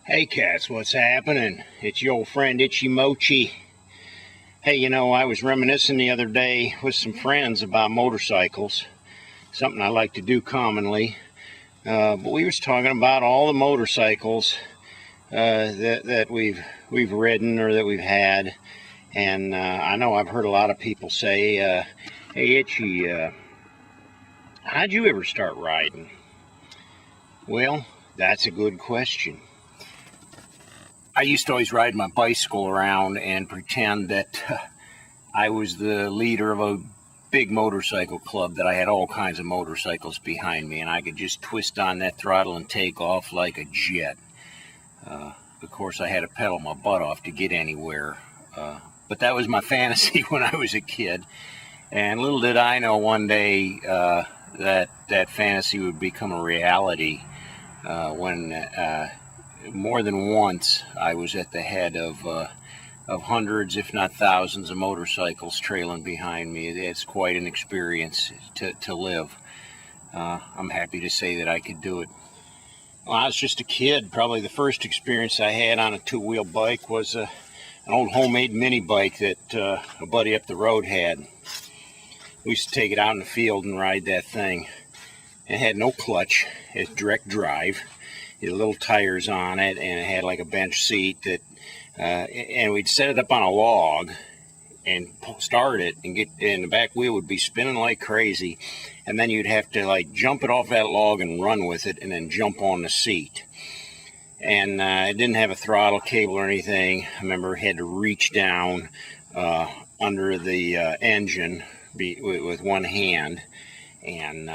Hey cats, what's happening? It's your old friend Itchymoche. Hey, you know, I was reminiscing the other day with some friends about motorcycles, something I like to do commonly. But we was talking about all the motorcycles that we've ridden or that we've had, and I know I've heard a lot of people say, "Hey Itchy, how'd you ever start riding?" Well, that's a good question. I used to always ride my bicycle around and pretend that I was the leader of a big motorcycle club, that I had all kinds of motorcycles behind me and I could just twist on that throttle and take off like a jet. Of course, I had to pedal my butt off to get anywhere, but that was my fantasy when I was a kid. And little did I know one day that fantasy would become a reality when more than once I was at the head of hundreds, if not thousands, of motorcycles trailing behind me. It's quite an experience to live. I'm happy to say that I could do it. Well, I was just a kid. Probably the first experience I had on a two-wheel bike was an old homemade mini bike that a buddy up the road had. We used to take it out in the field and ride that thing. It had no clutch. It was direct drive. It had little tires on it, and it had like a bench seat that, and we'd set it up on a log and start it, and the back wheel would be spinning like crazy, and then you'd have to like jump it off that log and run with it, and then jump on the seat. And it didn't have a throttle cable or anything. I remember I had to reach down under the engine with one hand, and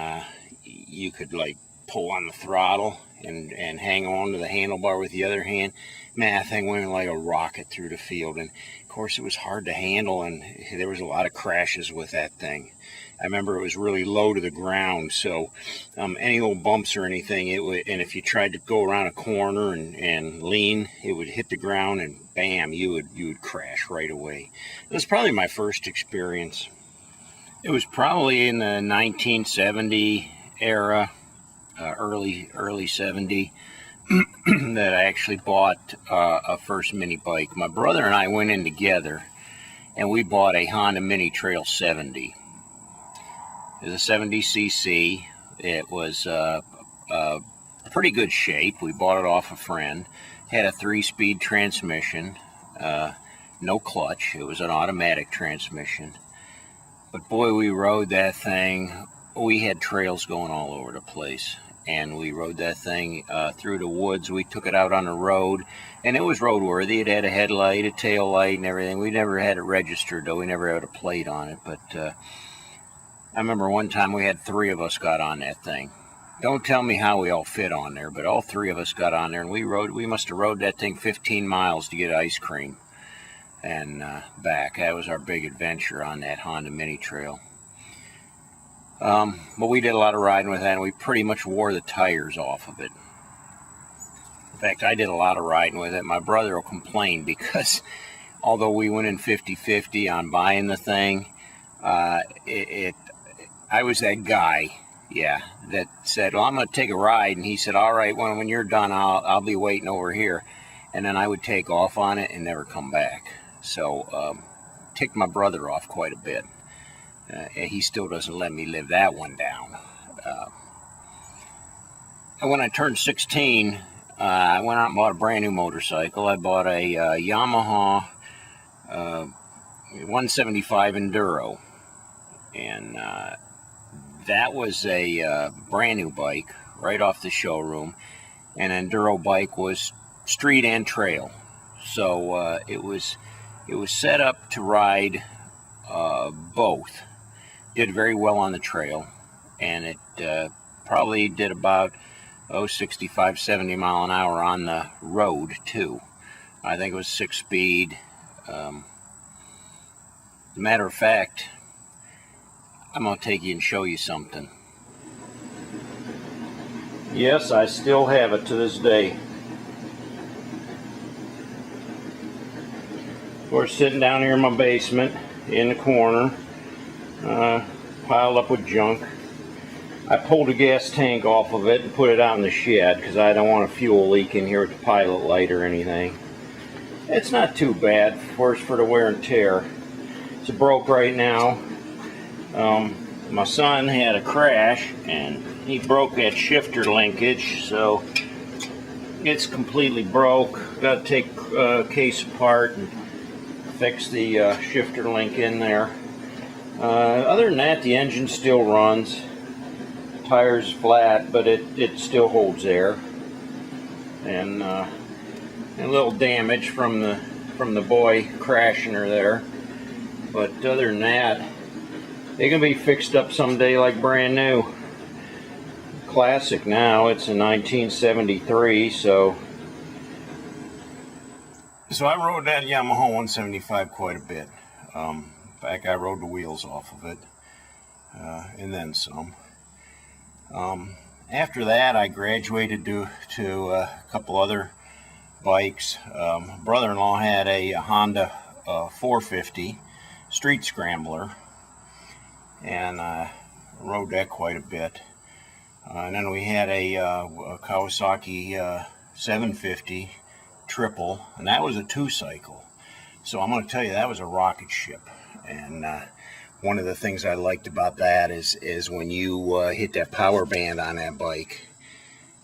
you could like pull on the throttle and hang on to the handlebar with the other hand. Man, that thing went like a rocket through the field, and of course it was hard to handle, and there was a lot of crashes with that thing. I remember it was really low to the ground, so any little bumps or anything, it would, and if you tried to go around a corner and lean, it would hit the ground, and bam, you would crash right away. It was probably my first experience. It was probably in the 1970 era, early 70, that I actually bought a first mini bike. My brother and I went in together, and we bought a Honda Mini Trail 70. It was a 70cc. It was pretty good shape. We bought it off a friend. Had a 3-speed transmission, no clutch. It was an automatic transmission. But boy, we rode that thing. We had trails going all over the place, and we rode that thing through the woods. We took it out on the road, and it was roadworthy. It had a headlight, a tail light, and everything. We never had it registered, though. We never had a plate on it. But I remember one time we had 3 of us got on that thing. Don't tell me how we all fit on there, but all 3 of us got on there, and we must have rode that thing 15 miles to get ice cream and back. That was our big adventure on that Honda Mini Trail. But we did a lot of riding with that, and we pretty much wore the tires off of it. In fact, I did a lot of riding with it. My brother will complain because although we went in 50-50 on buying the thing, I was that guy, that said, well, I'm going to take a ride, and he said, all right, when you're done, I'll be waiting over here. And then I would take off on it and never come back. So ticked my brother off quite a bit. He still doesn't let me live that one down. And when I turned 16, I went out and bought a brand new motorcycle. I bought a Yamaha 175 Enduro. And that was a brand new bike right off the showroom. An Enduro bike was street and trail. So it was set up to ride both. Did very well on the trail, and it probably did about 65, 70 mile an hour on the road too. I think it was 6-speed. As a matter of fact, I'm going to take you and show you something. Yes, I still have it to this day. We're sitting down here in my basement in the corner, piled up with junk. I pulled a gas tank off of it and put it out in the shed because I don't want a fuel leak in here with the pilot light or anything. It's not too bad, of course, for the wear and tear. It's broke right now. My son had a crash and he broke that shifter linkage, so it's completely broke. Got to take case apart and fix the shifter link in there. Other than that, the engine still runs. Tire's flat, but it still holds air. And a little damage from the boy crashing her there. But other than that, they can be fixed up someday like brand new. Classic now. It's a 1973, so I rode that Yamaha 175 quite a bit. In fact, I rode the wheels off of it, and then some. After that, I graduated to a couple other bikes. Brother-in-law had a Honda 450 Street Scrambler, and I rode that quite a bit. And then we had a Kawasaki 750 triple, and that was a two-cycle. So I'm going to tell you, that was a rocket ship. And one of the things I liked about that is when you hit that power band on that bike,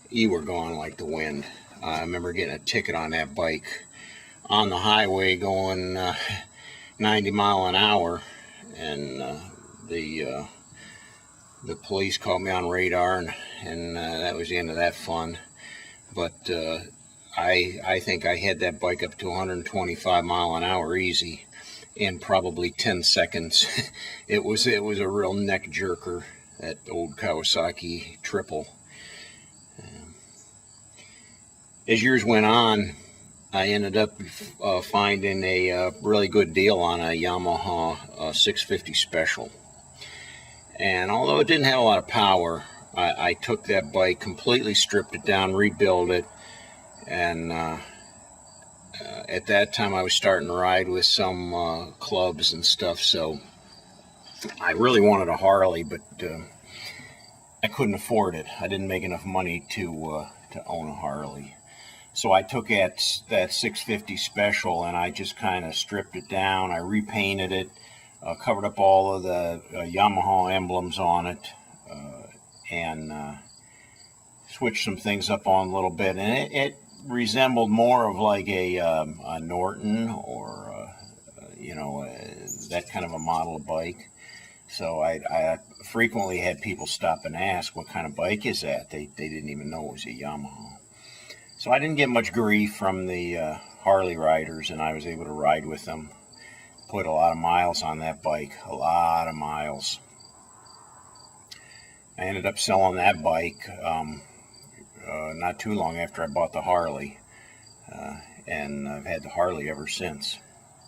you were gone like the wind. I remember getting a ticket on that bike on the highway going 90 mile an hour, and the police called me on radar, and that was the end of that fun. But I think I had that bike up to 125 mile an hour easy in probably 10 seconds. It was a real neck jerker, that old Kawasaki triple. As years went on, I ended up finding a really good deal on a Yamaha 650 Special. And although it didn't have a lot of power, I took that bike, completely stripped it down, rebuilt it, and at that time I was starting to ride with some clubs and stuff, so I really wanted a Harley, but I couldn't afford it. I didn't make enough money to own a Harley. So I took that 650 Special and I just kind of stripped it down. I repainted it, covered up all of the Yamaha emblems on it, and switched some things up on a little bit. And it resembled more of like a Norton or that kind of a model of bike. So I frequently had people stop and ask, what kind of bike is that? They didn't even know it was a Yamaha. So I didn't get much grief from the Harley riders, and I was able to ride with them. Put a lot of miles on that bike, a lot of miles. I ended up selling that bike not too long after I bought the Harley, and I've had the Harley ever since.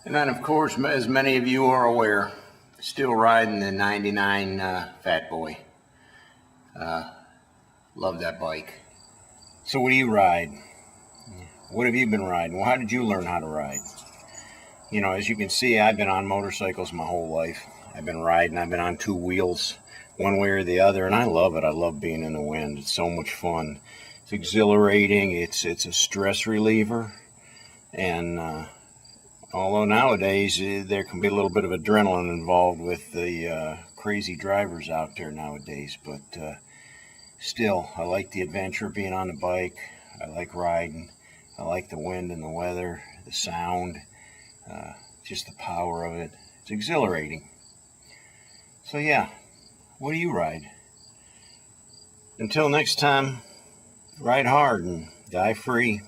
And then, of course, as many of you are aware, still riding the 99 Fat Boy. Love that bike. So what do you ride? What have you been riding? Well, how did you learn how to ride? You know, as you can see, I've been on motorcycles my whole life. I've been riding. I've been on two wheels, one way or the other, and I love it. I love being in the wind. It's so much fun. It's exhilarating. It's a stress reliever. And although nowadays there can be a little bit of adrenaline involved with the crazy drivers out there nowadays, but still, I like the adventure of being on the bike. I like riding. I like the wind and the weather, the sound, just the power of it. It's exhilarating. So yeah, what do you ride? Until next time, ride hard and die free.